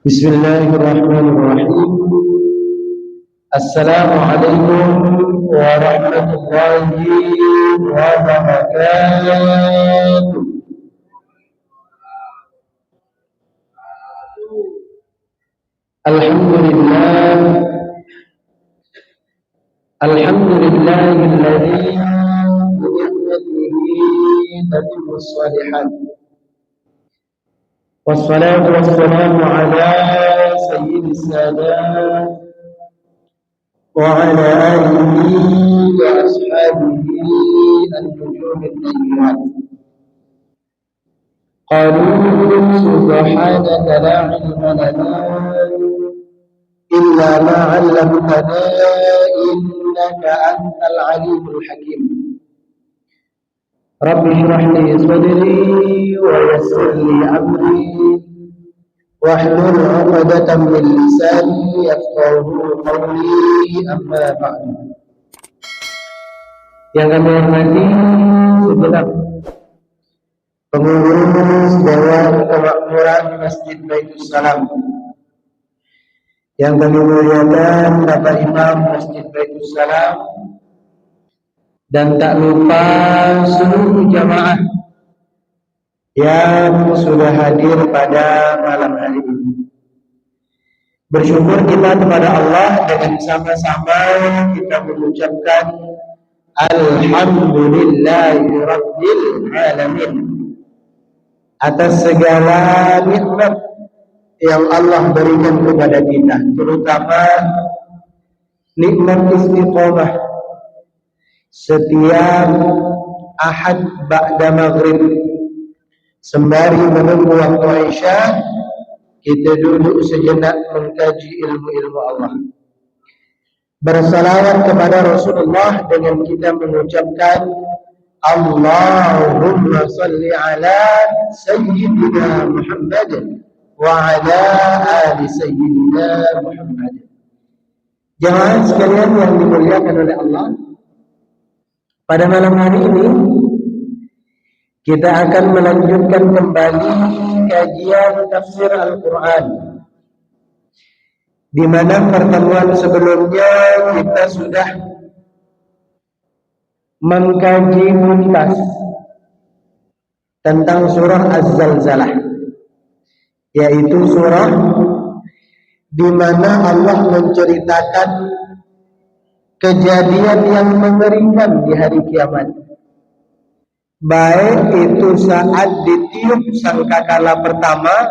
Bismillahirrahmanirrahim. Assalamualaikum warahmatullahi wabarakatuh. Alhamdulillah. Alhamdulillahilladzi bi ni'matihi tatimmu shalihat. Wassalatu wassalamu ala sayyidis sadat wa ala alihi wa ashabihi an-nujumil nayyimat. Qalu subhanaka la ilma lana illa ma 'allamtana innaka antal alimul hakim. Rabbi shrah li sadri wa yassir li amri wahlul 'uqdatam min lisani yafqahu qawli, amma ba'du. Yang kami hormati segenap pengurus Dewan Kemakmuran Masjid Baitus Salam, yang kami muliakan Bapak Imam Masjid Baitus Salam, dan tak lupa seluruh jamaah yang sudah hadir pada malam hari ini. Bersyukur kita kepada Allah dengan sama-sama kita mengucapkan Alhamdulillahi Rabbil Alamin atas segala nikmat yang Allah berikan kepada kita, terutama nikmat istiqomah setiap Ahad ba'da maghrib sembari menunggu waktu Isya, kita duduk sejenak mengkaji ilmu-ilmu Allah, bersalawat kepada Rasulullah dengan kita mengucapkan Allahumma salli ala Sayyidina Muhammad wa ala ali Sayyidina Muhammad. Jemaah sekalian yang dimuliakan oleh Allah, pada malam hari ini kita akan melanjutkan kembali kajian tafsir Al-Quran, di mana pertemuan sebelumnya kita sudah mengkaji muntas tentang surah Az-Zalzalah, yaitu surah di mana Allah menceritakan kejadian yang mengerikan di hari kiamat, baik itu saat ditiup sangkakala pertama,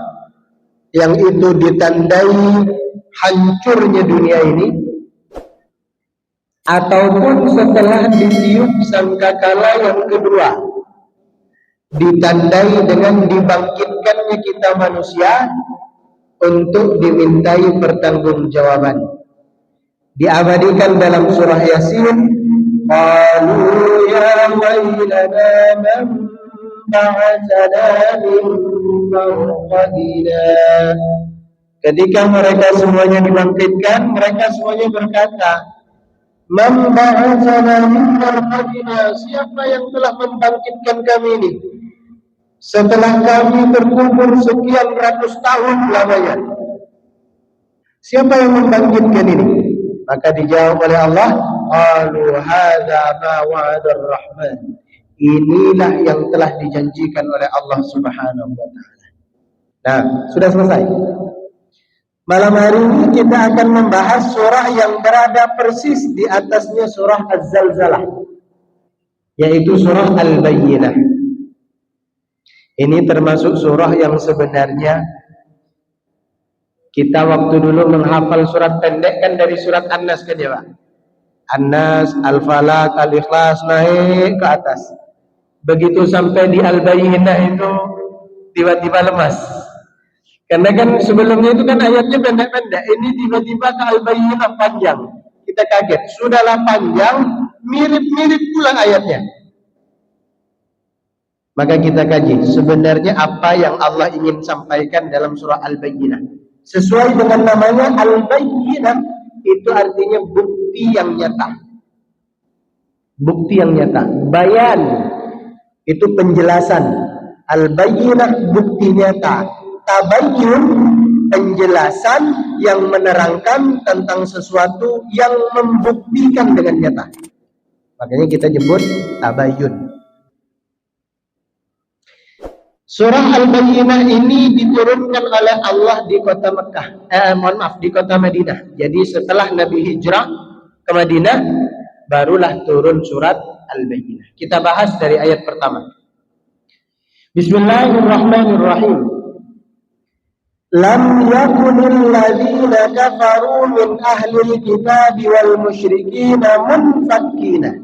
yang itu ditandai hancurnya dunia ini, ataupun setelah ditiup sangkakala yang kedua, ditandai dengan dibangkitkannya kita manusia untuk dimintai pertanggungjawaban. Diabadikan dalam surah Yasin, qalu ya wailana man ba'athana min marqadina. Ketika mereka semuanya dibangkitkan, mereka semuanya berkata, man ba'athana min marqadina, siapa yang telah membangkitkan kami ini setelah kami terkubur sekian ratus tahun lamanya? Siapa yang membangkitkan ini? Maka dijawab oleh Allah, qalu hadza ma wa'adar rahman, inilah yang telah dijanjikan oleh Allah Subhanahu wa taala. Nah, sudah selesai. Malam hari ini kita akan membahas surah yang berada persis di atasnya surah Az-Zalzalah, yaitu surah Al-Bayyinah. Ini termasuk surah yang sebenarnya kita waktu dulu menghafal surat pendek kan dari surat An-Nas kan ya Pak? An-Nas, Al-Falaq, Al-Ikhlas, naik ke atas. Begitu sampai di Al-Bayyinah itu tiba-tiba lemas. Karena kan sebelumnya itu kan ayatnya pendek-pendek, ini tiba-tiba ke Al-Bayyinah panjang. Kita kaget, sudahlah panjang, mirip-mirip pula ayatnya. Maka kita kaji sebenarnya apa yang Allah ingin sampaikan dalam surah Al-Bayyinah. Sesuai dengan namanya Al-Bayyinah, itu artinya bukti yang nyata. Bukti yang nyata. Bayan itu penjelasan. Al-Bayyinah bukti nyata. Tabayyun penjelasan yang menerangkan tentang sesuatu yang membuktikan dengan nyata. Makanya kita jemput tabayun. Surah Al-Bayyinah ini diturunkan oleh Allah di kota Mekah. Di kota Madinah. Jadi setelah Nabi hijrah ke Madinah, barulah turun surat Al-Bayyinah. Kita bahas dari ayat pertama. Bismillahirrahmanirrahim. Lam yakunil ladzina kafaru min ahlil kitab wal musyrikin munfakkina.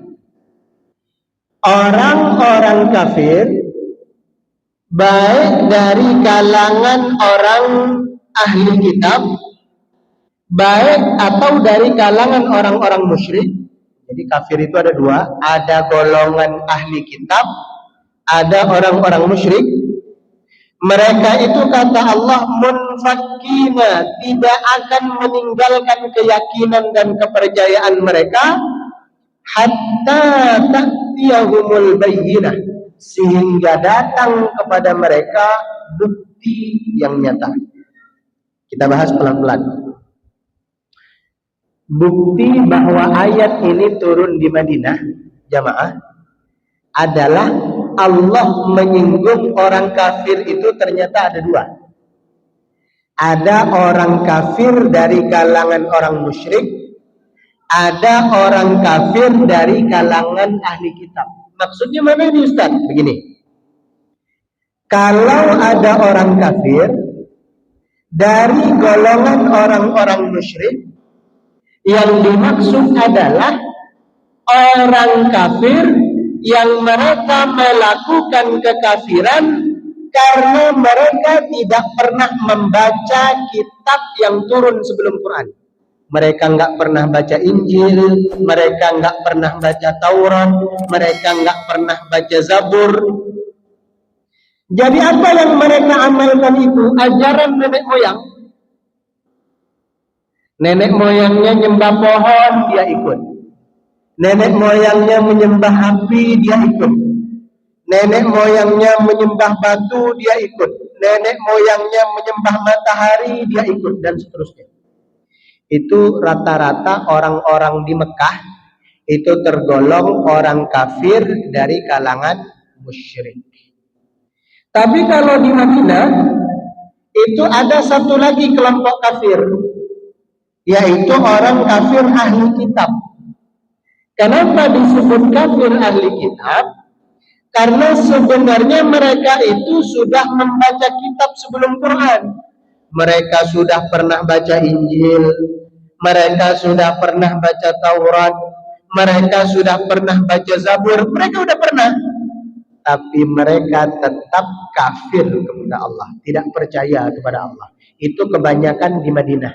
Orang-orang kafir baik dari kalangan orang ahli kitab, baik atau dari kalangan orang-orang musyrik. Jadi kafir itu ada dua, ada golongan ahli kitab, ada orang-orang musyrik. Mereka itu kata Allah munfakkina, tidak akan meninggalkan keyakinan dan kepercayaan mereka hatta ta'tiyahumul bayyinah, sehingga datang kepada mereka bukti yang nyata. Kita bahas pelan-pelan. Bukti bahwa ayat ini turun di Madinah, jamaah, adalah Allah menyinggung orang kafir itu ternyata ada dua. Ada orang kafir dari kalangan orang musyrik, ada orang kafir dari kalangan ahli kitab. Maksudnya mana ini Ustaz? Begini. Kalau ada orang kafir dari golongan orang-orang musyrik, yang dimaksud adalah orang kafir yang mereka melakukan kekafiran karena mereka tidak pernah membaca kitab yang turun sebelum Quran. Mereka nggak pernah baca Injil, mereka nggak pernah baca Taurat, mereka nggak pernah baca Zabur. Jadi apa yang mereka amalkan itu ajaran nenek moyang. Nenek moyangnya nyembah pohon, dia ikut. Nenek moyangnya menyembah api, dia ikut. Nenek moyangnya menyembah batu, dia ikut. Nenek moyangnya menyembah matahari, dia ikut, dan seterusnya. Itu rata-rata orang-orang di Mekah itu tergolong orang kafir dari kalangan musyrik. Tapi kalau di Madinah itu ada satu lagi kelompok kafir, yaitu orang kafir ahli kitab. Kenapa disebut kafir ahli kitab? Karena sebenarnya mereka itu sudah membaca kitab sebelum Quran. Mereka sudah pernah baca Injil, mereka sudah pernah baca Taurat, mereka sudah pernah baca Zabur, mereka sudah pernah. Tapi mereka tetap kafir kepada Allah, tidak percaya kepada Allah. Itu kebanyakan di Madinah.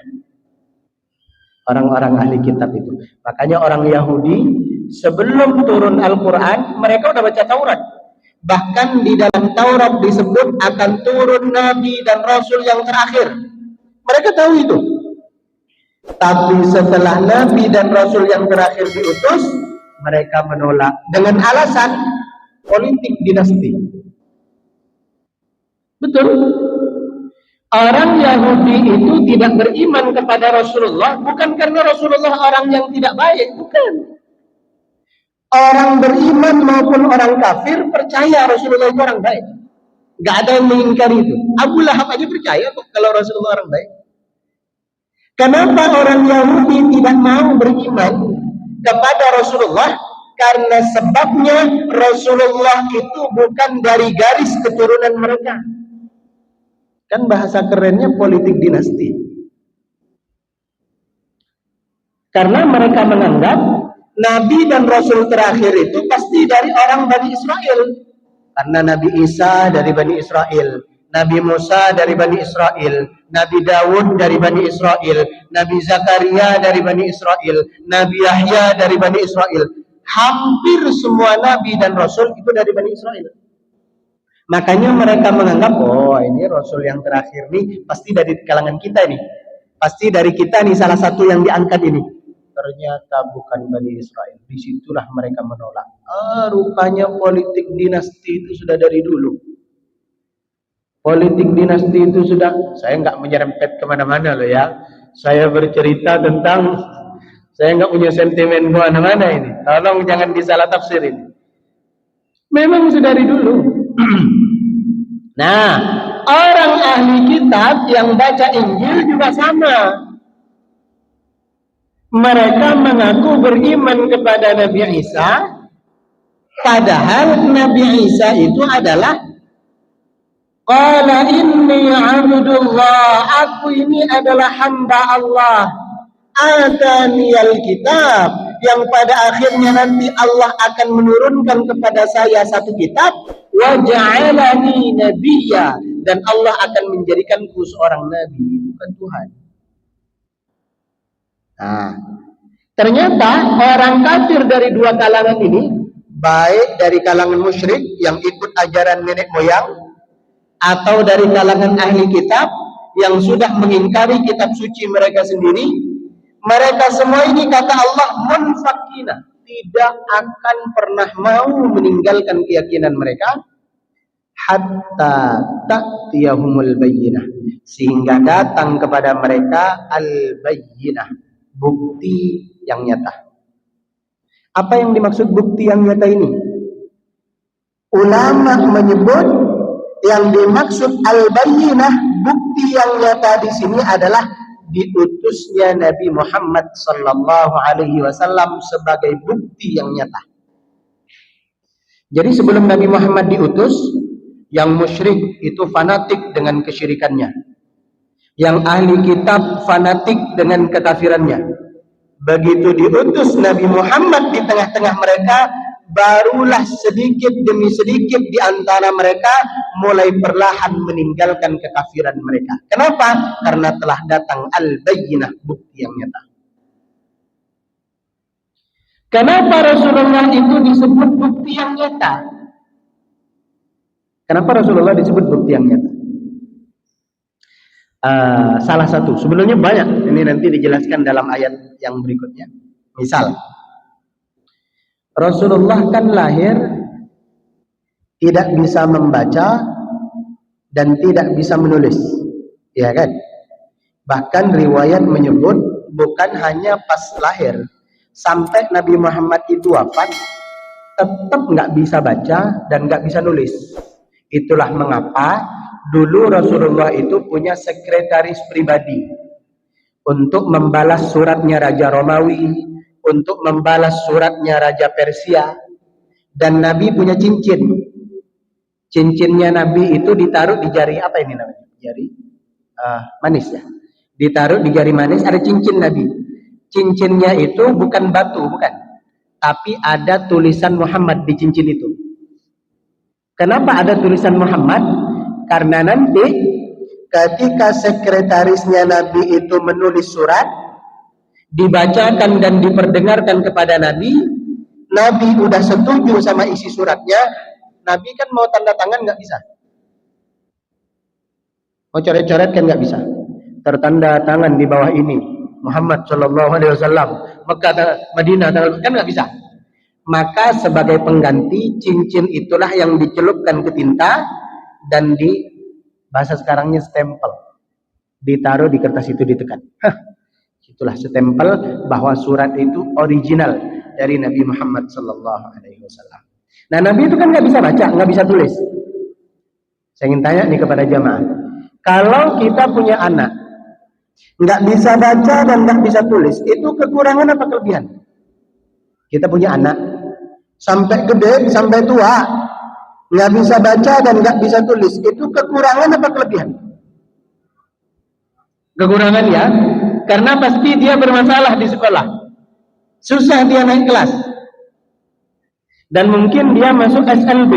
Orang-orang ahli kitab itu. Makanya orang Yahudi sebelum turun Al-Quran, mereka sudah baca Taurat. Bahkan di dalam Taurat disebut akan turun Nabi dan Rasul yang terakhir. Mereka tahu itu. Tapi setelah Nabi dan Rasul yang terakhir diutus, mereka menolak dengan alasan politik dinasti. Betul. Orang Yahudi itu tidak beriman kepada Rasulullah bukan karena Rasulullah orang yang tidak baik, bukan. Orang beriman maupun orang kafir percaya Rasulullah itu orang baik. Gak ada yang mengingkari itu. Abu Lahab aja percaya kok kalau Rasulullah orang baik. Kenapa orang Yahudi tidak mau beriman kepada Rasulullah? Karena sebabnya Rasulullah itu bukan dari garis keturunan mereka. Kan bahasa kerennya politik dinasti. Karena mereka menganggap Nabi dan Rasul terakhir itu pasti dari orang Bani Israel. Karena Nabi Isa dari Bani Israel, Nabi Musa dari Bani Israel, Nabi Dawud dari Bani Israel, Nabi Zakaria dari Bani Israel, Nabi Yahya dari Bani Israel. Hampir semua Nabi dan Rasul itu dari Bani Israel. Makanya mereka menganggap, oh ini Rasul yang terakhir nih pasti dari kalangan kita ini. Pasti dari kita nih salah satu yang diangkat ini. Ternyata bukan Bani Israel. Disitulah mereka menolak. Rupanya politik dinasti itu sudah dari dulu. Politik dinasti itu sudah, saya nggak menyerempet kemana-mana loh ya. Saya bercerita tentang, saya nggak punya sentimen kemana-mana ini. Tolong jangan disalah tafsir ini. Memang sudah dari dulu. Nah, orang ahli kitab yang baca Injil juga sama. Mereka mengaku beriman kepada Nabi Isa, padahal Nabi Isa itu adalah qala inni abdullah, aku ini adalah hamba Allah, ataniyal kitab, yang pada akhirnya nanti Allah akan menurunkan kepada saya satu kitab, wa ja'alani nabiyya, dan Allah akan menjadikanku seorang nabi, bukan Tuhan. Nah, ternyata orang kafir dari dua kalangan ini, baik dari kalangan musyrik yang ikut ajaran nenek moyang, atau dari kalangan ahli kitab yang sudah mengingkari kitab suci mereka sendiri, mereka semua ini kata Allah munfakina, tidak akan pernah mau meninggalkan keyakinan mereka hatta ta'tiyahumul bayyinah, sehingga datang kepada mereka al-bayyinah, bukti yang nyata. Apa yang dimaksud bukti yang nyata ini? Ulama menyebut yang dimaksud al-bayyinah, bukti yang nyata di sini adalah diutusnya Nabi Muhammad sallallahu alaihi wasallam sebagai bukti yang nyata. Jadi sebelum Nabi Muhammad diutus, yang musyrik itu fanatik dengan kesyirikannya, yang ahli kitab fanatik dengan kekafirannya. Begitu diutus Nabi Muhammad di tengah-tengah mereka, barulah sedikit demi sedikit di antara mereka mulai perlahan meninggalkan kekafiran mereka. Kenapa? Karena telah datang al-bayyinah, bukti yang nyata. Kenapa Rasulullah itu disebut bukti yang nyata? Kenapa Rasulullah disebut bukti yang nyata? Salah satu, sebelumnya banyak, ini nanti dijelaskan dalam ayat yang berikutnya. Misal, Rasulullah kan lahir tidak bisa membaca dan tidak bisa menulis, ya kan? Bahkan riwayat menyebut bukan hanya pas lahir, sampai Nabi Muhammad itu wafat tetap nggak bisa baca dan nggak bisa nulis. Itulah mengapa dulu Rasulullah itu punya sekretaris pribadi untuk membalas suratnya Raja Romawi, untuk membalas suratnya Raja Persia. Dan Nabi punya cincin. Cincinnya Nabi itu ditaruh di jari, apa ini namanya? Jari manis ya. Ditaruh di jari manis, ada cincin Nabi. Cincinnya itu bukan batu, bukan. Tapi ada tulisan Muhammad di cincin itu. Kenapa ada tulisan Muhammad? Karena nanti ketika sekretarisnya Nabi itu menulis surat, dibacakan dan diperdengarkan kepada Nabi, Nabi udah setuju sama isi suratnya, Nabi kan mau tanda tangan nggak bisa, mau coret-coret kan nggak bisa, tertanda tangan di bawah ini Muhammad Shallallahu Alaihi Wasallam Mekah Madinah kan nggak bisa. Maka sebagai pengganti, cincin itulah yang dicelupkan ke tinta dan di bahasa sekarangnya stempel, ditaruh di kertas itu, ditekan. Itulah stempel bahwa surat itu original dari Nabi Muhammad Sallallahu Alaihi Wasallam. Nah, Nabi itu kan nggak bisa baca, nggak bisa tulis. Saya ingin tanya nih kepada jamaah, kalau kita punya anak nggak bisa baca dan nggak bisa tulis, itu kekurangan apa kelebihan? Kita punya anak sampai gede, sampai tua, nggak bisa baca dan nggak bisa tulis, itu kekurangan apa kelebihan? Kekurangan ya. Karena pasti dia bermasalah di sekolah, susah dia naik kelas, dan mungkin dia masuk SLB,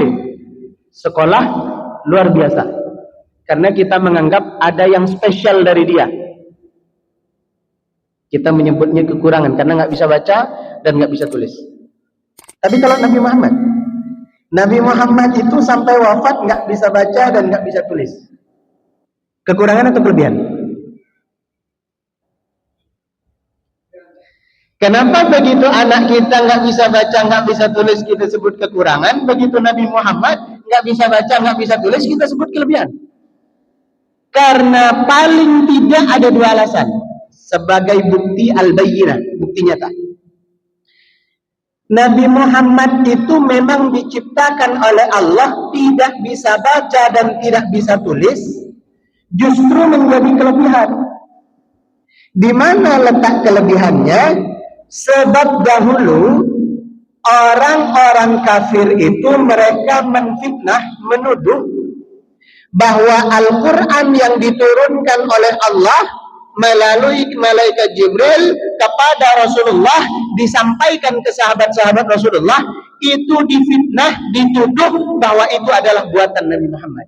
sekolah luar biasa, karena kita menganggap ada yang spesial dari dia. Kita menyebutnya kekurangan karena nggak bisa baca dan nggak bisa tulis. Tapi kalau Nabi Muhammad itu sampai wafat nggak bisa baca dan nggak bisa tulis, kekurangan atau kelebihan? Kenapa begitu anak kita nggak bisa baca, nggak bisa tulis, kita sebut kekurangan? Begitu Nabi Muhammad nggak bisa baca, nggak bisa tulis, kita sebut kelebihan. Karena paling tidak ada dua alasan sebagai bukti al-bayyinah, bukti nyata. Nabi Muhammad itu memang diciptakan oleh Allah tidak bisa baca dan tidak bisa tulis, justru menjadi kelebihan. Di mana letak kelebihannya? Sebab dahulu orang-orang kafir itu mereka menfitnah, menuduh bahwa Al-Quran yang diturunkan oleh Allah melalui malaikat Jibril kepada Rasulullah disampaikan ke sahabat-sahabat Rasulullah itu difitnah, dituduh bahwa itu adalah buatan Nabi Muhammad.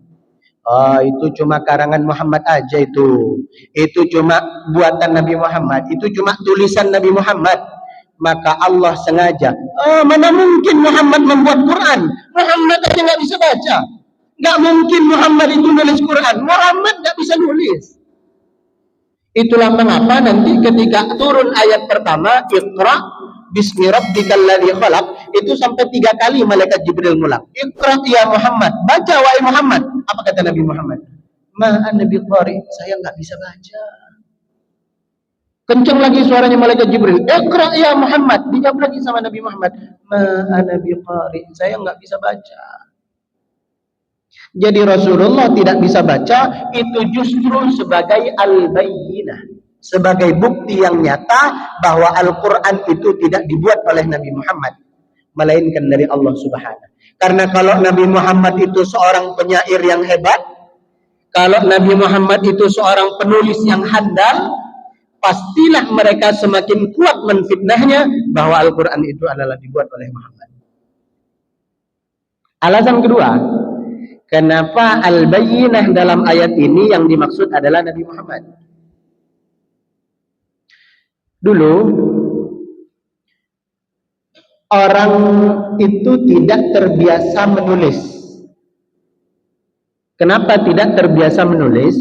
Oh, itu cuma karangan Muhammad aja itu cuma buatan Nabi Muhammad, itu cuma tulisan Nabi Muhammad. Maka Allah sengaja, mana mungkin Muhammad membuat Quran? Muhammad aja nggak bisa baca. Nggak mungkin Muhammad itu nulis Quran. Muhammad nggak bisa nulis. Itulah mengapa nanti ketika turun ayat pertama, Iqra bismi rabbikal ladzi khalaq, itu sampai 3 kali malaikat Jibril ngulang. Iqra ya Muhammad, baca wahai Muhammad. Apa kata Nabi Muhammad? Ma ana biqari, saya nggak bisa baca. Kencang lagi suaranya malaikat Jibril. Iqra ya Muhammad. Dijawab lagi sama Nabi Muhammad. Ma ana biqari, saya nggak bisa baca. Jadi Rasulullah tidak bisa baca, itu justru sebagai al-bayyinah, sebagai bukti yang nyata bahwa Al-Quran itu tidak dibuat oleh Nabi Muhammad, melainkan dari Allah Subhanahu. Karena kalau Nabi Muhammad itu seorang penyair yang hebat, kalau Nabi Muhammad itu seorang penulis yang handal, pastilah mereka semakin kuat menfitnahnya bahwa Al-Quran itu adalah dibuat oleh Muhammad. Alasan kedua, kenapa al-bayyinah dalam ayat ini yang dimaksud adalah Nabi Muhammad? Dulu orang itu tidak terbiasa menulis. Kenapa tidak terbiasa menulis?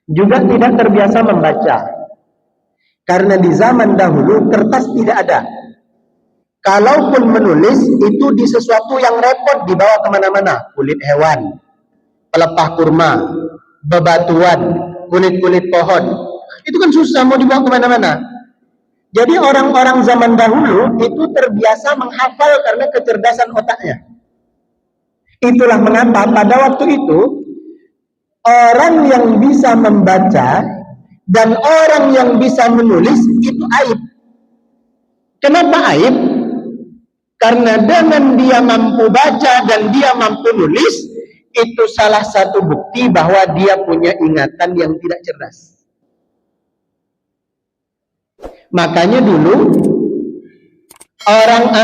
Juga tidak terbiasa membaca. Karena di zaman dahulu kertas tidak ada. Kalaupun menulis itu di sesuatu yang repot dibawa kemana-mana. Kulit hewan, pelepah kurma, bebatuan, kulit-kulit pohon. Itu kan susah mau dibawa kemana-mana. Jadi orang-orang zaman dahulu itu terbiasa menghafal karena kecerdasan otaknya. Itulah mengapa pada waktu itu orang yang bisa membaca dan orang yang bisa menulis itu aib. Kenapa aib? Karena dengan dia mampu baca dan dia mampu nulis, itu salah satu bukti bahwa dia punya ingatan yang tidak cerdas. Makanya dulu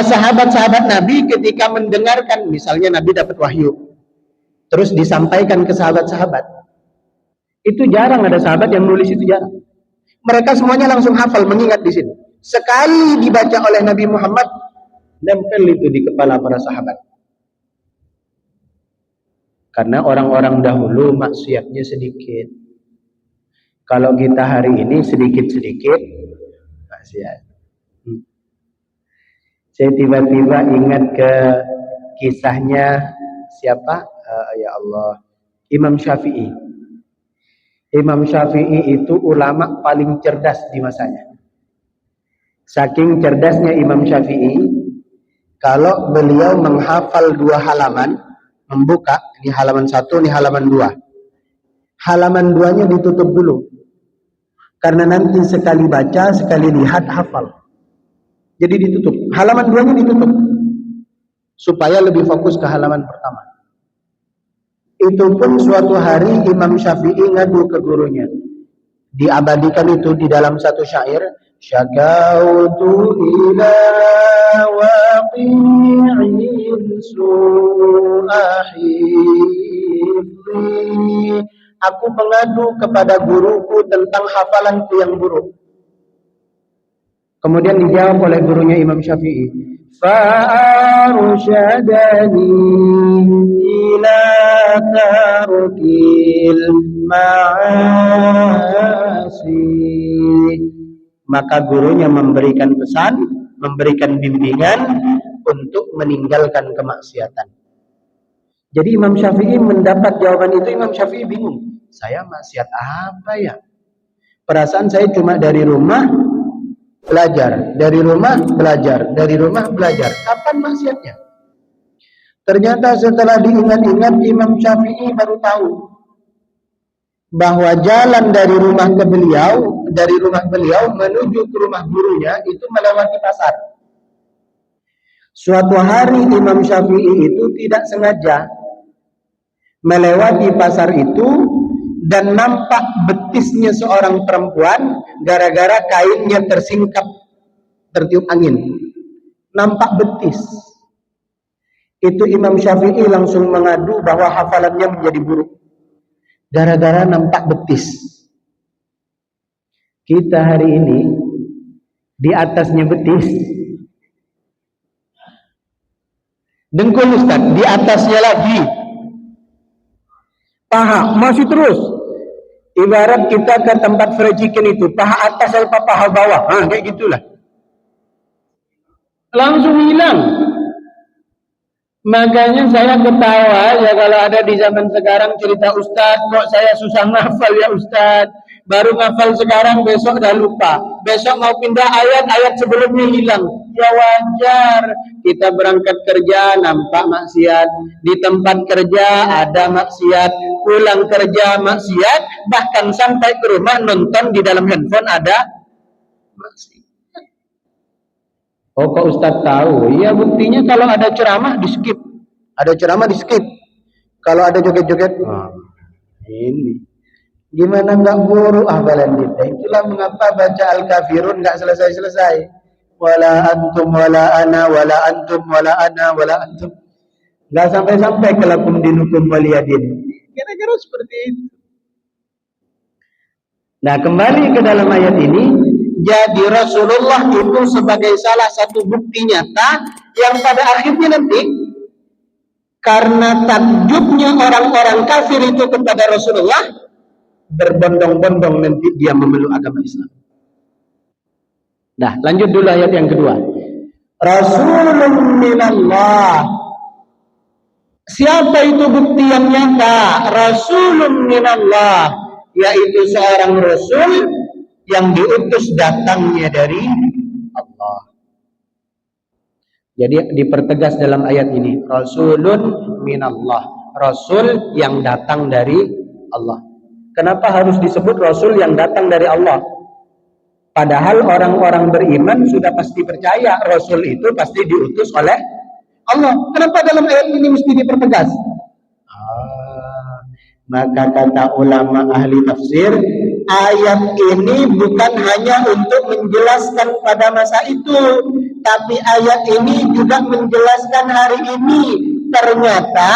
sahabat-sahabat Nabi ketika mendengarkan, misalnya Nabi dapat wahyu, terus disampaikan ke sahabat-sahabat, itu jarang ada sahabat yang nulis, itu jarang. Mereka semuanya langsung hafal, mengingat di sini. Sekali dibaca oleh Nabi Muhammad, nempel itu di kepala para sahabat. Karena orang-orang dahulu maksiatnya sedikit. Kalau kita hari ini sedikit-sedikit maksiat. Saya tiba-tiba ingat ke kisahnya siapa? Ya Allah, Imam Syafi'i. Imam Syafi'i itu ulama paling cerdas di masanya. Saking cerdasnya Imam Syafi'i, kalau beliau menghafal 2 halaman, membuka, ini halaman 1, ini halaman 2. Halaman 2-nya ditutup dulu. Karena nanti sekali baca, sekali lihat, hafal. Jadi ditutup. Halaman 2-nya ditutup. Supaya lebih fokus ke halaman pertama. Itu pun suatu hari Imam Syafi'i ngadu ke gurunya. Diabadikan itu di dalam satu syair. Syakautu ila waqi'in su'ahifri. Aku mengadu kepada guruku tentang hafalanku yang buruk. Kemudian dijawab oleh gurunya Imam Syafi'i. Fa'arsyadani ila tarukil ma'asi. Maka gurunya memberikan pesan, memberikan bimbingan untuk meninggalkan kemaksiatan. Jadi Imam Syafi'i mendapat jawaban itu, Imam Syafi'i bingung. Saya maksiat apa ya? Perasaan saya cuma dari rumah belajar, dari rumah belajar, dari rumah belajar. Kapan maksiatnya? Ternyata setelah diingat-ingat, Imam Syafi'i baru tahu bahwa jalan dari rumah beliau menuju ke rumah gurunya itu melewati pasar. Suatu hari Imam Syafi'i itu tidak sengaja melewati pasar itu dan nampak betisnya seorang perempuan gara-gara kainnya tersingkap tertiup angin. Nampak betis. Itu Imam Syafi'i langsung mengadu bahwa hafalannya menjadi buruk gara-gara nampak betis. Kita hari ini di atasnya betis, dengkul Ustaz, di atasnya lagi paha, masih terus. Ibarat kita ke tempat fried chicken itu, paha atas atau paha bawah, kayak gitulah. Langsung hilang. Makanya saya ketawa ya kalau ada di zaman sekarang cerita Ustaz, kok saya susah ngafal ya Ustaz. Baru ngafal sekarang, besok dah lupa. Besok mau pindah ayat sebelumnya hilang. Ya wajar. Kita berangkat kerja nampak maksiat, di tempat kerja ada maksiat, pulang kerja maksiat, bahkan sampai ke rumah nonton di dalam handphone ada maksiat. Oh kok Ustaz tahu? Iya buktinya kalau ada ceramah di skip. Ada ceramah di skip. Kalau ada joget-joget, ini. Gimana nggak buruk hafalan kita? Itulah mengapa baca Al-Kafirun nggak selesai-selesai. Wala antum wala ana wala antum wala ana wala antum. Nggak sampai-sampai ke lakum dinukum waliyadin. Kira-kira seperti itu. Nah kembali ke dalam ayat ini. Jadi Rasulullah itu sebagai salah satu bukti nyata yang pada akhirnya nanti karena takjubnya orang-orang kafir itu kepada Rasulullah, berbondong-bondong nanti dia memeluk agama Islam. Nah, lanjut dulu ayat yang kedua. Rasulun minallah. Siapa itu bukti yang nyata? Rasulun minallah, yaitu seorang rasul yang diutus datangnya dari Allah. Jadi dipertegas dalam ayat ini, Rasulun minallah, Rasul yang datang dari Allah. Kenapa harus disebut Rasul yang datang dari Allah? Padahal orang-orang beriman sudah pasti percaya Rasul itu pasti diutus oleh Allah. Kenapa dalam ayat ini mesti dipertegas? Maka kata ulama ahli tafsir, ayat ini bukan hanya untuk menjelaskan pada masa itu, tapi ayat ini juga menjelaskan hari ini. Ternyata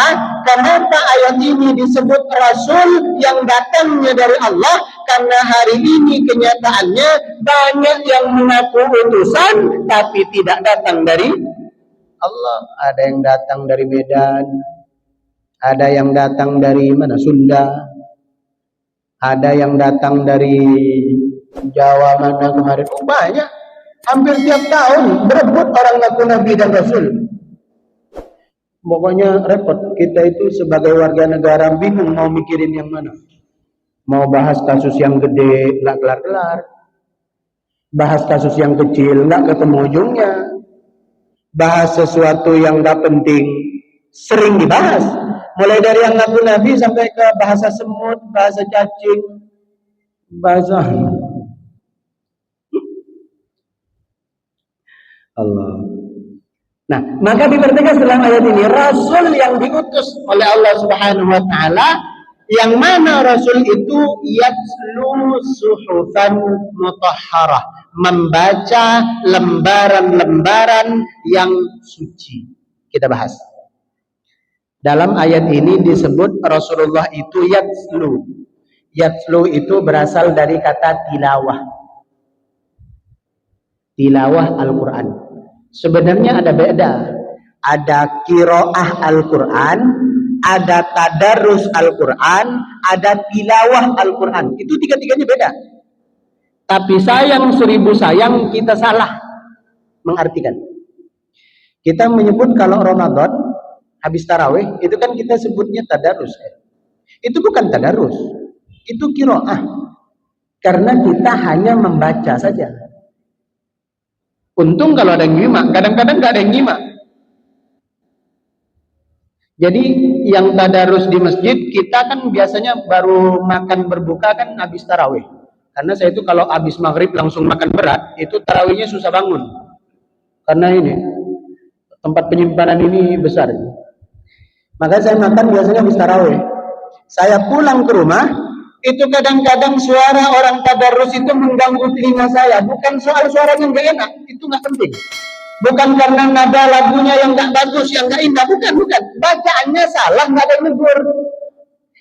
kenapa ayat ini disebut Rasul yang datangnya dari Allah? Karena hari ini kenyataannya banyak yang mengaku utusan tapi tidak datang dari Allah. Ada yang datang dari Medan, ada yang datang dari mana? Sunda, ada yang datang dari Jawa mana kemarin. Banyak, hampir tiap tahun berebut orang ngaku Nabi dan Rasul. Pokoknya repot. Kita itu sebagai warga negara bingung mau mikirin yang mana. Mau bahas kasus yang gede nggak kelar-kelar, bahas kasus yang kecil nggak ketemu ujungnya, bahas sesuatu yang nggak penting sering dibahas. Mulai dari yang ngaku Nabi sampai ke bahasa semut, bahasa cacing, bahasa Allah. Nah, maka dipertegas dalam ayat ini Rasul yang diutus oleh Allah Subhanahu wa taala, yang mana Rasul itu yatslu suhufan mutahharah, membaca lembaran-lembaran yang suci. Kita bahas. Dalam ayat ini disebut Rasulullah itu yatslu. Yatslu itu berasal dari kata tilawah. Tilawah Al-Quran. Sebenarnya ada beda. Ada qiraah Al-Quran, ada tadarus Al-Quran, ada tilawah Al-Quran. Itu tiga-tiganya beda. Tapi sayang 1000 sayang kita salah mengartikan. Kita menyebut kalau Ramadan Habis tarawih itu kan kita sebutnya tadarus. Itu bukan tadarus, itu qiraah. Karena kita hanya membaca saja. Untung kalau ada yang nyimak, kadang-kadang nggak ada yang nyimak. Jadi yang tadarus di masjid, kita kan biasanya baru makan berbuka kan habis tarawih. Karena saya itu kalau habis maghrib langsung makan berat, itu tarawihnya susah bangun. Karena ini, tempat penyimpanan ini besar. Maka saya makan biasanya habis tarawih. Saya pulang ke rumah, itu kadang-kadang suara orang tadarus itu mengganggu telinga saya. Bukan soal suaranya nggak enak, itu nggak penting. Bukan karena nada lagunya yang nggak bagus, yang nggak indah, bukan. Bacaannya salah, nggak ada yang negur.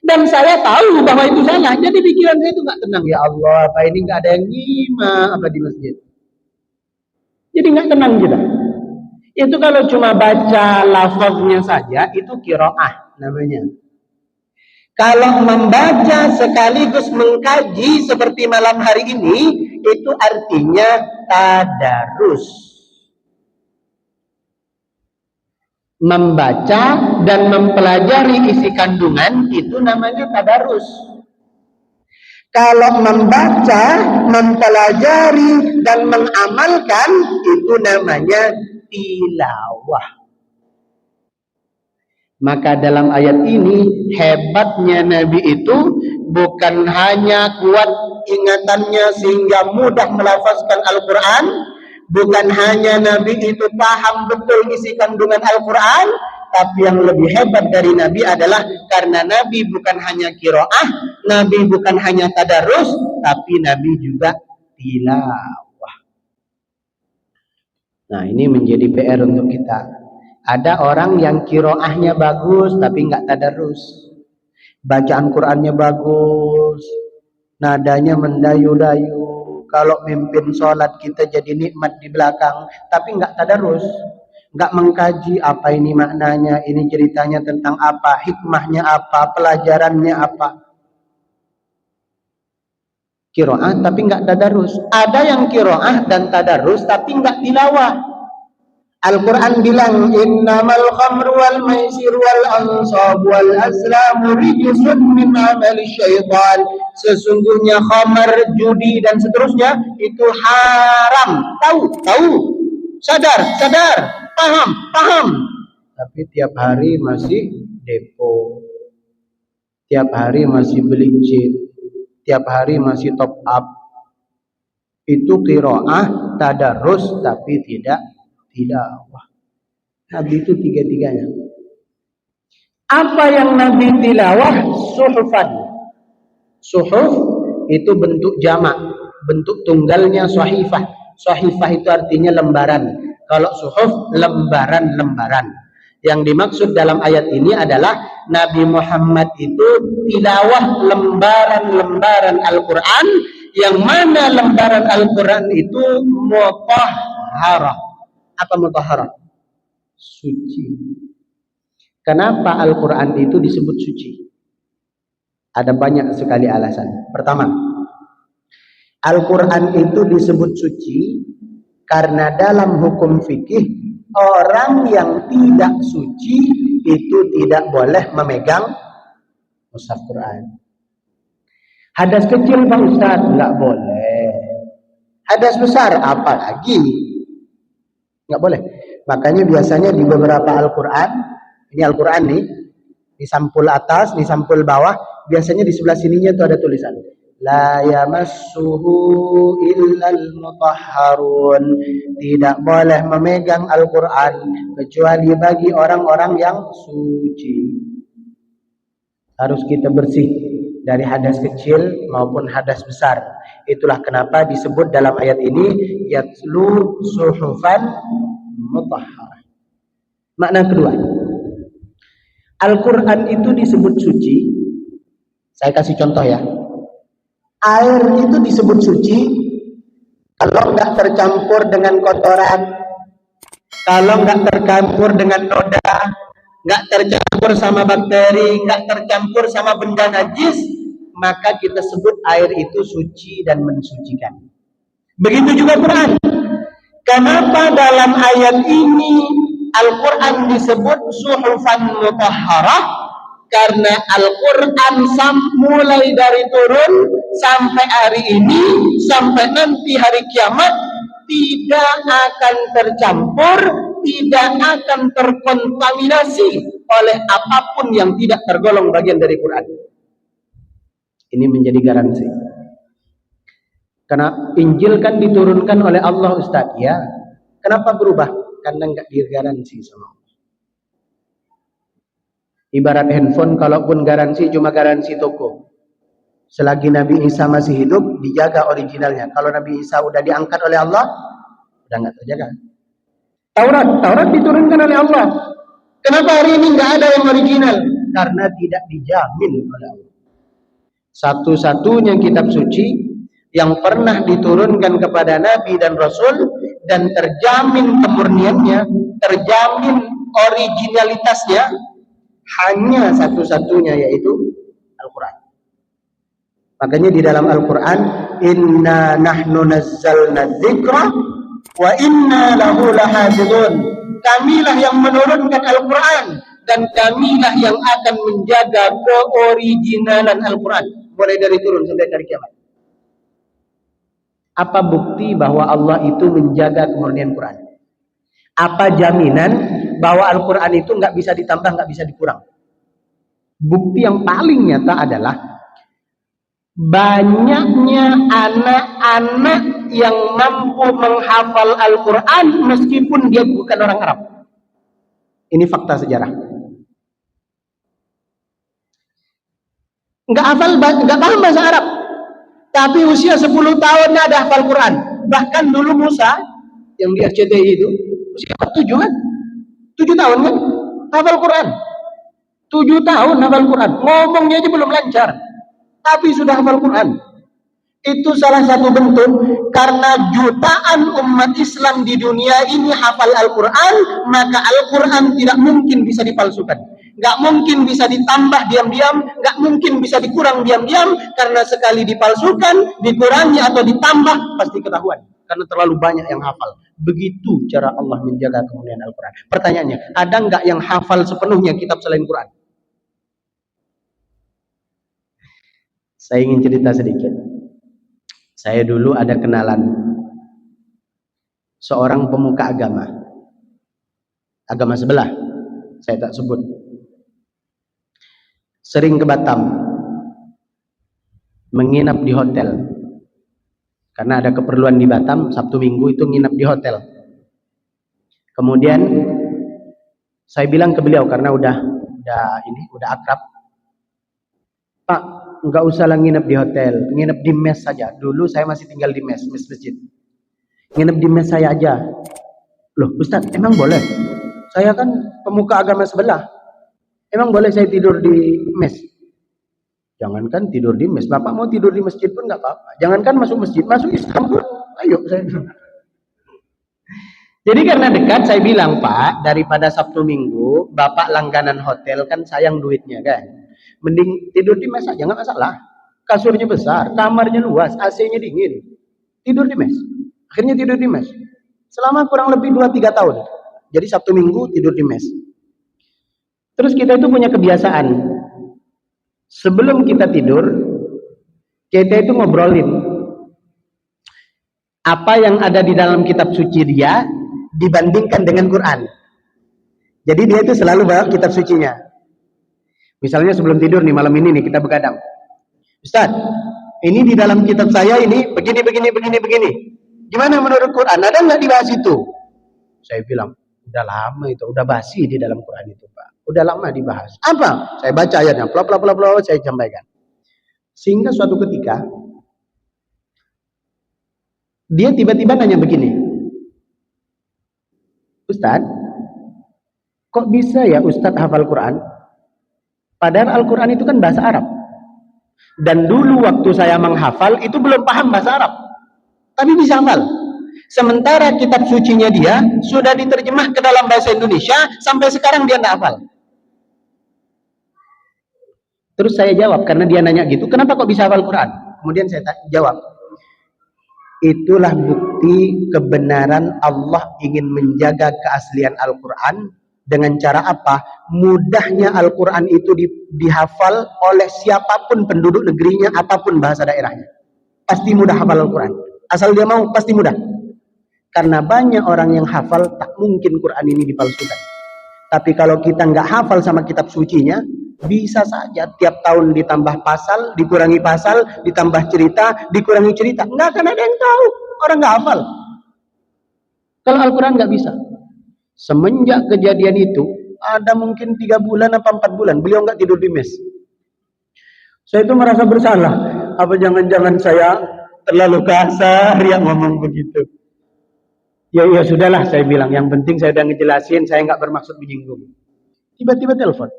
Dan saya tahu bahwa itu salah. Jadi pikiran saya itu nggak tenang. Ya Allah, apa ini nggak ada yang nyimak apa di masjid? Jadi nggak tenang kita. Itu kalau cuma baca lafaznya saja, itu qiraah namanya. Kalau membaca sekaligus mengkaji seperti malam hari ini, itu artinya tadarus. Membaca dan mempelajari isi kandungan itu namanya tadarus. Kalau membaca, mempelajari dan mengamalkan itu namanya tilawah. Maka dalam ayat ini hebatnya Nabi itu bukan hanya kuat ingatannya sehingga mudah melafazkan Al-Quran, bukan hanya Nabi itu paham betul isi kandungan Al-Quran, tapi yang lebih hebat dari Nabi adalah karena Nabi bukan hanya qiraah, Nabi bukan hanya tadarus, tapi Nabi juga tilawah. Nah, ini menjadi PR untuk kita. Ada orang yang qiraahnya bagus tapi nggak tadarus. Bacaan Qur'annya bagus, nadanya mendayu-dayu. Kalau mimpin sholat kita jadi nikmat di belakang, tapi nggak tadarus, nggak mengkaji apa ini maknanya, ini ceritanya tentang apa, hikmahnya apa, pelajarannya apa. Qiraah tapi nggak tadarus. Ada yang qiraah dan tadarus tapi nggak tilawah. Al-Quran bilang innamal khamru wal maisir wal ansab wal azlamu rijsun min amali syaitan. Sesungguhnya khamar, judi dan seterusnya itu haram. Tahu, sadar, paham. Tapi tiap hari masih depo, tiap hari masih beli chip, tiap hari masih top up. Itu qiraah, tadarus tapi tidak tilawah. Nabi itu tiga-tiganya. Apa yang Nabi tilawah? Suhufan. Suhuf itu bentuk jamak, bentuk tunggalnya sahifah. Sahifah itu artinya lembaran. Kalau suhuf lembaran-lembaran. Yang dimaksud dalam ayat ini adalah Nabi Muhammad itu tilawah lembaran-lembaran Al-Quran, yang mana lembaran Al-Quran itu mutahharah. Apa mutahharah? Suci. Kenapa Al-Quran itu disebut suci? Ada banyak sekali alasan. Pertama, Al-Quran itu disebut suci karena dalam hukum fikih orang yang tidak suci itu tidak boleh memegang mushaf Quran. Hadas kecil Pak Ustaz nggak boleh. Hadas besar apalagi nggak boleh. Makanya biasanya di beberapa Al-Quran, ini Al-Quran nih, di sampul atas, di sampul bawah, biasanya di sebelah sininya itu ada tulisan la yamassuhu illal mutahharun. Tidak boleh memegang Al-Quran kecuali bagi orang-orang yang suci. Harus kita bersih dari hadas kecil maupun hadas besar. Itulah kenapa disebut dalam ayat ini yatlu suhufan mutahharah. Makna kedua, Al-Quran itu disebut suci. Saya kasih contoh ya. Air itu disebut suci kalau nggak tercampur dengan kotoran, kalau nggak tercampur dengan noda, nggak tercampur sama bakteri, nggak tercampur sama benda najis, maka kita sebut air itu suci dan mensucikan. Begitu juga Quran. Kenapa dalam ayat ini Al-Quran disebut suhufan mutahharah karena Al-Quran mulai dari turun sampai hari ini sampai nanti hari kiamat tidak akan tercampur, tidak akan terkontaminasi oleh apapun yang tidak tergolong bagian dari Quran. Ini menjadi garansi. Karena Injil kan diturunkan oleh Allah, Ustaz, ya. Kenapa berubah? Karena nggak digaransi sama Allah. Ibarat handphone, kalaupun garansi cuma garansi toko. Selagi Nabi Isa masih hidup, dijaga originalnya. Kalau Nabi Isa udah diangkat oleh Allah, udah nggak terjaga. Taurat diturunkan oleh Allah. Kenapa hari ini nggak ada yang original? Karena tidak dijamin oleh Allah. Satu-satunya kitab suci yang pernah diturunkan kepada Nabi dan Rasul dan terjamin kemurniannya, terjamin originalitasnya, hanya satu-satunya, yaitu Al-Quran. Makanya di dalam Al-Quran, inna nahnu nazzalna dzikra wa inna lahu lahafidun. Kamilah yang menurunkan Al-Quran dan kamilah yang akan menjaga keoriginalan Al-Quran mulai dari turun sampai hari kiamat. Apa bukti bahwa Allah itu menjaga kemurnian Quran? Apa jaminan bahwa Al-Quran itu nggak bisa ditambah, nggak bisa dikurang? Bukti yang paling nyata adalah banyaknya anak-anak yang mampu menghafal Al-Quran meskipun dia bukan orang Arab. Ini fakta sejarah. Nggak paham bahasa Arab, tapi usia 10 tahun ada hafal Quran. Bahkan dulu Musa yang di RCTI itu usia 7 kan? 7 tahun kan? Hafal Quran. 7 tahun hafal Quran. Ngomongnya aja belum lancar, tapi sudah hafal Quran. Itu salah satu bentuk karena jutaan umat Islam di dunia ini hafal Al-Quran, maka Al-Quran tidak mungkin bisa dipalsukan. Nggak mungkin bisa ditambah diam-diam, nggak mungkin bisa dikurang diam-diam, karena sekali dipalsukan, dikurangi atau ditambah pasti ketahuan, karena terlalu banyak yang hafal. Begitu cara Allah menjaga kemurnian Al-Quran. Pertanyaannya, ada nggak yang hafal sepenuhnya kitab selain Quran? Saya ingin cerita sedikit. Saya dulu ada kenalan seorang pemuka agama sebelah, saya tak sebut. Sering ke Batam, menginap di hotel, karena ada keperluan di Batam. Sabtu Minggu itu nginap di hotel. Kemudian saya bilang ke beliau karena udah akrab, Pak, nggak usah lah nginep di hotel, nginep di mes saja. Dulu saya masih tinggal di mes masjid. Nginep di mes saya aja. Loh, Ustaz, emang boleh? Saya kan pemuka agama sebelah. Emang boleh saya tidur di mes? Jangankan tidur di mes, Bapak mau tidur di masjid pun nggak apa-apa. Jangankan masuk masjid, masuk Islam pun, ayo saya. Jadi karena dekat, saya bilang, Pak, daripada Sabtu Minggu, Bapak langganan hotel kan sayang duitnya kan. Mending tidur di mes aja, nggak masalah. Kasurnya besar, kamarnya luas, AC-nya dingin. Tidur di mes. Akhirnya tidur di mes. Selama kurang lebih 2-3 tahun. Jadi Sabtu Minggu tidur di mes. Terus kita itu punya kebiasaan, sebelum kita tidur, kita itu ngobrolin apa yang ada di dalam kitab suci dia dibandingkan dengan Quran. Jadi dia itu selalu bawa kitab sucinya. Misalnya sebelum tidur nih, malam ini nih kita begadang, Ustaz, ini di dalam kitab saya ini begini. Gimana menurut Quran? Ada nggak dibahas itu? Saya bilang, udah lama itu, udah basi di dalam Quran itu, Pak. Udah lama dibahas. Apa? Saya baca ayatnya, saya sampaikan. Sehingga suatu ketika dia tiba-tiba nanya begini, Ustaz, kok bisa ya Ustaz hafal Quran? Padahal Al-Quran itu kan bahasa Arab. Dan dulu waktu saya menghafal itu belum paham bahasa Arab, tapi bisa hafal. Sementara kitab sucinya dia sudah diterjemah ke dalam bahasa Indonesia, sampai sekarang dia tidak hafal. Terus saya jawab, karena dia nanya gitu, kenapa kok bisa hafal Quran? Kemudian saya jawab, Itulah bukti kebenaran Allah ingin menjaga keaslian Al-Quran. Dengan cara apa? Mudahnya Al-Quran itu dihafal oleh siapapun penduduk negerinya, apapun bahasa daerahnya. Pasti mudah hafal Al-Quran. Asal dia mau, pasti mudah. Karena banyak orang yang hafal, tak mungkin Quran ini dipalsukan. Tapi kalau kita nggak hafal sama kitab sucinya, bisa saja tiap tahun ditambah pasal, dikurangi pasal, ditambah cerita, dikurangi cerita. Nggak akan ada yang tahu. Orang nggak hafal. Kalau Al-Quran nggak bisa. Semenjak kejadian itu, ada mungkin 3 bulan apa 4 bulan, beliau nggak tidur di mes. Saya itu merasa bersalah. Apa jangan-jangan saya terlalu kasar yang ngomong begitu? Ya sudahlah, saya bilang. Yang penting saya udah ngejelasin, saya nggak bermaksud menyinggung. Tiba-tiba telepon.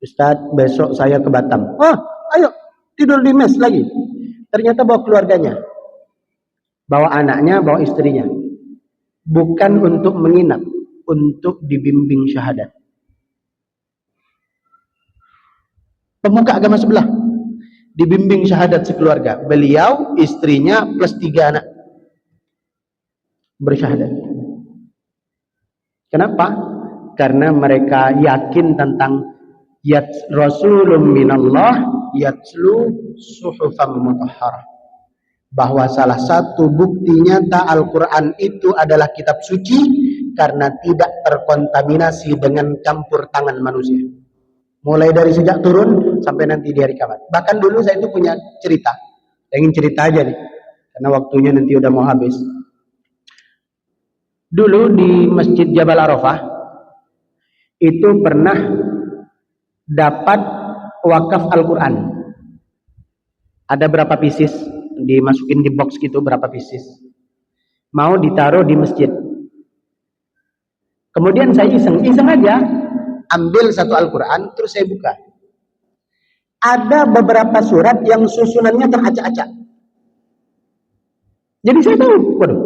Ustadz, besok saya ke Batam. Oh, ayo tidur di mes lagi. Ternyata bawa keluarganya, bawa anaknya, bawa istrinya. Bukan untuk menginap, untuk dibimbing syahadat. Pemuka agama sebelah, dibimbing syahadat sekeluarga. Beliau, istrinya, plus 3 anak bersyahadat. Kenapa? Karena mereka yakin tentang Rasulun minallah yatslu suhufan mutahharah, bahwa salah satu bukti nyata Al-Quran itu adalah kitab suci karena tidak terkontaminasi dengan campur tangan manusia. Mulai dari sejak turun sampai nanti di hari kiamat. Bahkan dulu saya itu punya cerita. Saya ingin cerita aja nih, karena waktunya nanti udah mau habis. Dulu di Masjid Jabal Arafah itu pernah dapat wakaf Al-Quran. Ada berapa pieces, dimasukin di box gitu, berapa pieces, mau ditaruh di masjid. Kemudian saya iseng aja ambil satu Al-Quran, terus saya buka. Ada beberapa surat yang susunannya teracak-acak. Jadi saya tahu, waduh.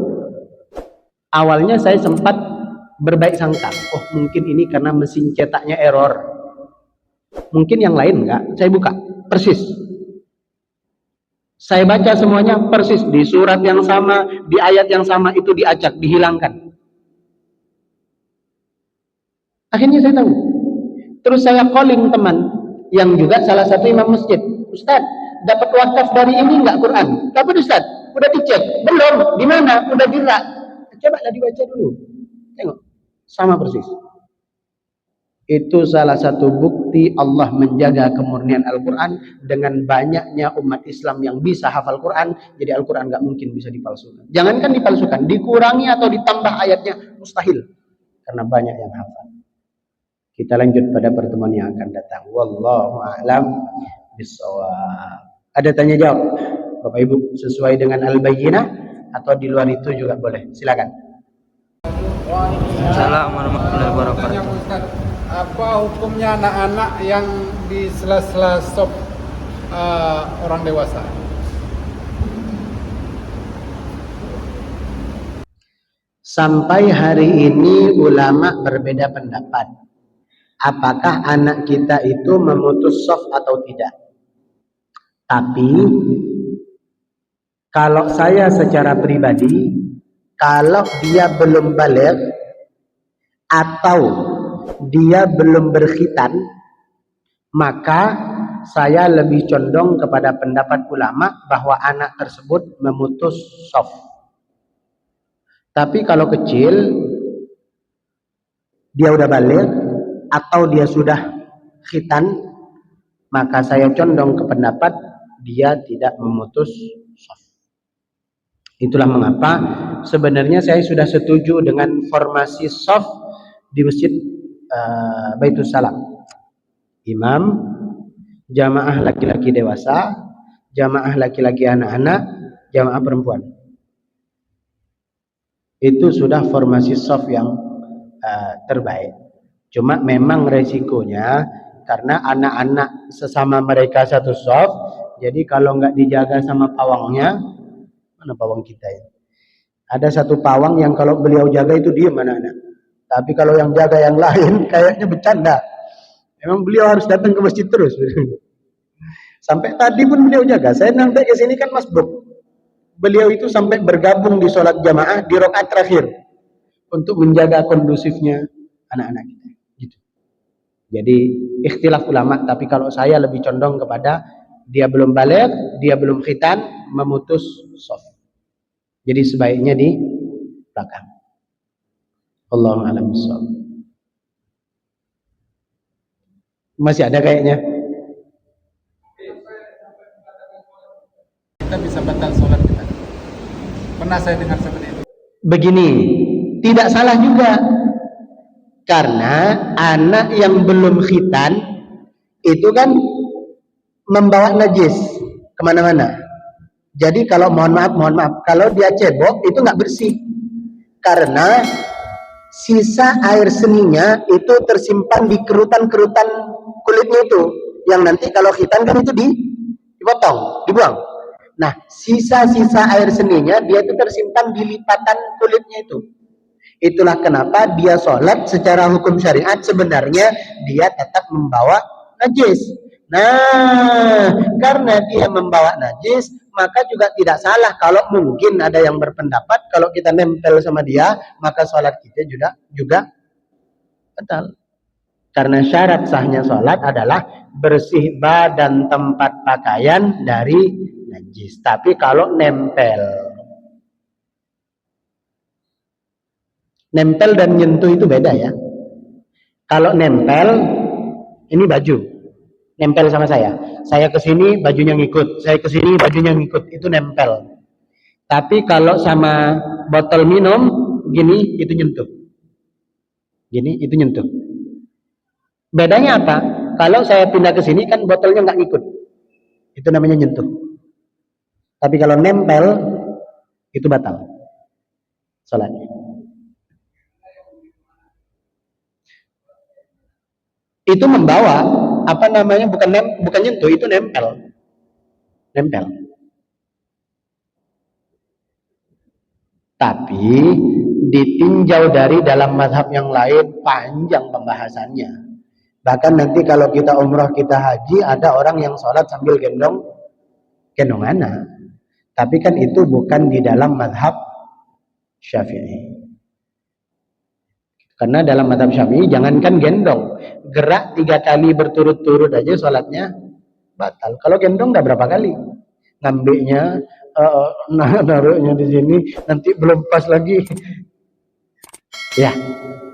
Awalnya saya sempat berbaik sangka, oh mungkin ini karena mesin cetaknya error, mungkin yang lain enggak. Saya buka, persis. Saya baca semuanya persis, di surat yang sama, di ayat yang sama, itu diacak, dihilangkan. Akhirnya saya tahu. Terus saya calling teman yang juga salah satu imam masjid. Ustaz, dapat wakaf dari ini enggak Quran? Dapat Ustaz? Udah dicek? Belum. Di mana? Udah dirak. Coba dibaca dulu. Tengok, sama persis. Itu salah satu bukti Allah menjaga kemurnian Al-Quran. Dengan banyaknya umat Islam yang bisa hafal Quran, jadi Al-Quran gak mungkin bisa dipalsukan. Jangankan dipalsukan, dikurangi atau ditambah ayatnya, mustahil. Karena banyak yang hafal. Kita lanjut pada pertemuan yang akan datang. Wallahu a'lam bishawab. Ada tanya jawab Bapak Ibu sesuai dengan Al-Bayyinah atau di luar itu juga boleh. Silakan. Assalamualaikum warahmatullahi wabarakatuh. Apa hukumnya anak-anak yang di sela-sela sop orang dewasa? Sampai hari ini ulama berbeda pendapat. Apakah anak kita itu memutus saf atau tidak? Tapi kalau saya secara pribadi, kalau dia belum baligh atau dia belum berkhitan, maka saya lebih condong kepada pendapat ulama bahwa anak tersebut memutus shaf. Tapi kalau kecil, dia udah baligh atau dia sudah khitan, maka saya condong ke pendapat dia tidak memutus shaf. Itulah mengapa sebenarnya saya sudah setuju dengan formasi shaf di masjid Baitul Salam. Imam, jamaah laki-laki dewasa, jamaah laki-laki anak-anak, jamaah perempuan. Itu sudah formasi shaf yang terbaik. Cuma memang resikonya karena anak-anak sesama mereka satu shaf, jadi kalau nggak dijaga sama pawangnya, mana pawang kita ya? Ada satu pawang yang kalau beliau jaga itu diem anak-anak. Tapi kalau yang jaga yang lain kayaknya bercanda. Memang beliau harus datang ke masjid terus. Sampai tadi pun beliau jaga. Saya nanti ke sini kan masbuk. Beliau itu sampai bergabung di sholat jamaah di rakaat terakhir untuk menjaga kondusifnya anak-anak kita. Gitu. Jadi ikhtilaf ulama, tapi kalau saya lebih condong kepada dia belum baligh, dia belum khitan, memutus shaf. Jadi sebaiknya di belakang. Allahu a'lam bishawab. Masih ada kayaknya. Kita bisa batal sholat kita. Pernah saya dengar seperti itu. Begini, tidak salah juga. Karena anak yang belum khitan itu kan membawa najis kemana-mana. Jadi kalau mohon maaf, kalau dia cebok itu nggak bersih. Karena sisa air seninya itu tersimpan di kerutan-kerutan kulitnya itu. Yang nanti kalau khitan kan itu dipotong, dibuang. Nah, sisa-sisa air seninya dia itu tersimpan di lipatan kulitnya itu. Itulah kenapa dia sholat secara hukum syariat sebenarnya dia tetap membawa najis. Nah, karena dia membawa najis, maka juga tidak salah kalau mungkin ada yang berpendapat kalau kita nempel sama dia, maka sholat kita juga batal. Karena syarat sahnya sholat adalah bersih badan tempat pakaian dari najis. Tapi kalau nempel dan nyentuh itu beda ya. Kalau nempel, ini baju, nempel sama saya kesini bajunya ngikut, saya kesini bajunya ngikut, itu nempel. Tapi kalau sama botol minum, gini, itu nyentuh. Gini, itu nyentuh. Bedanya apa? Kalau saya pindah ke sini kan botolnya nggak ngikut, itu namanya nyentuh. Tapi kalau nempel, itu batal sholatnya. Itu membawa apa namanya, bukan nyentuh, itu nempel. Tapi ditinjau dari dalam mazhab yang lain panjang pembahasannya. Bahkan nanti kalau kita umrah, kita haji, ada orang yang sholat sambil gendong anak. Tapi kan itu bukan di dalam mazhab Syafi'i. Karena dalam mazhab Syafi'i jangankan gendong, gerak 3 kali berturut-turut aja sholatnya batal. Kalau gendong udah berapa kali? Ngambilnya, naruhnya di sini, nanti belum pas lagi. Ya,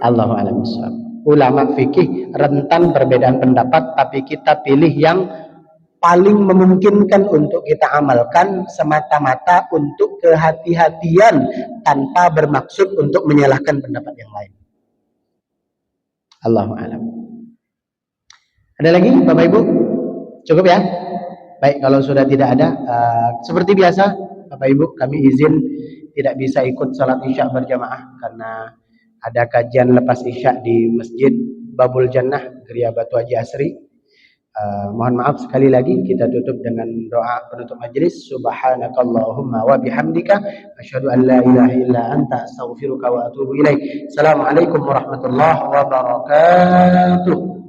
Allahu a'lam bishawab. Ulama fikih rentan perbedaan pendapat, tapi kita pilih yang paling memungkinkan untuk kita amalkan semata-mata untuk kehati-hatian tanpa bermaksud untuk menyalahkan pendapat yang lain. Allahu a'lam. Ada lagi Bapak Ibu? Cukup ya? Baik, kalau sudah tidak ada, seperti biasa Bapak Ibu, kami izin tidak bisa ikut salat Isya berjamaah karena ada kajian lepas Isya di Masjid Babul Jannah, Geria Batu Haji Asri. Mohon maaf sekali lagi, kita tutup dengan doa penutup majelis. Subhanakallahumma wa bihamdika asyhadu an la ilaha illa anta astaghfiruka wa atubu ilaik. Assalamualaikum warahmatullahi wabarakatuh.